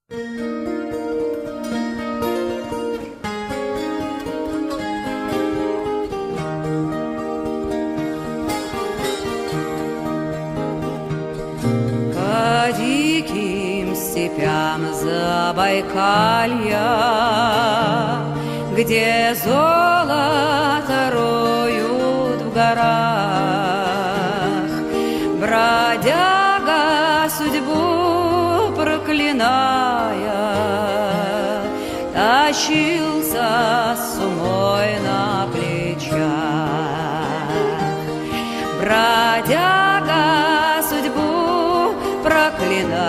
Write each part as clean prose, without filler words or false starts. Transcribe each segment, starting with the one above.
По диким степям Забайкалья, где золото роют в горах, бродяга, судьбу проклиная, тащился с умой на плечах. Бродяга, судьбу проклиная,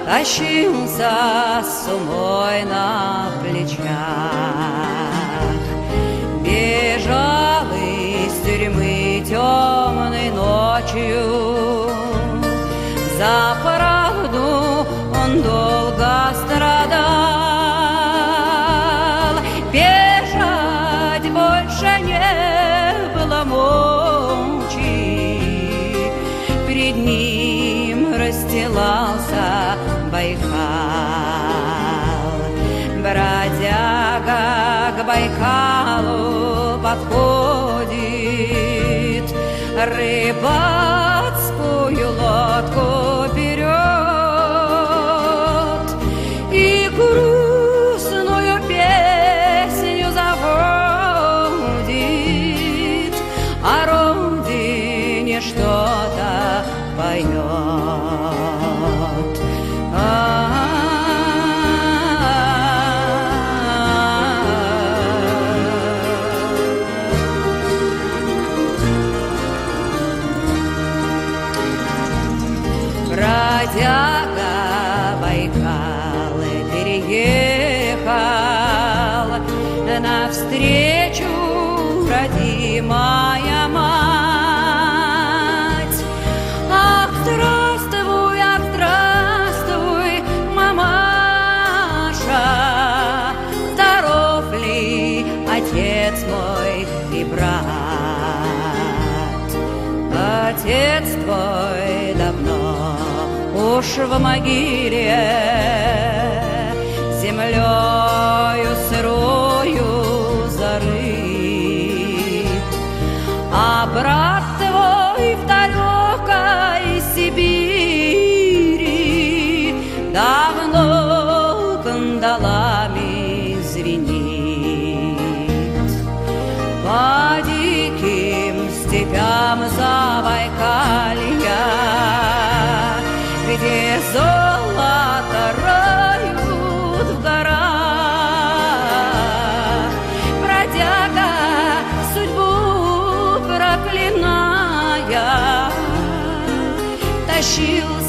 тащился с умой на плечах. Бежал из тюрьмы темной ночью, за правду он долго страдал. Бежать больше не было мочи, перед ним расстилался Байкал. Бродяга к Байкалу подходит, рыбацкую лодку берет и грустную песню заводит, о родине что-то поет. Бродяга Байкал переехал, навстречу родимая мать. Ах, здравствуй, мамаша, здоров ли отец мой и брат? Отец твой давно уж в могиле, землею сырою зарыт, а брат твой в далекой Сибири давно кандалами звенит. По диким степям Забайкалья, где золото роют в горах, бродяга, судьбу проклиная, тащился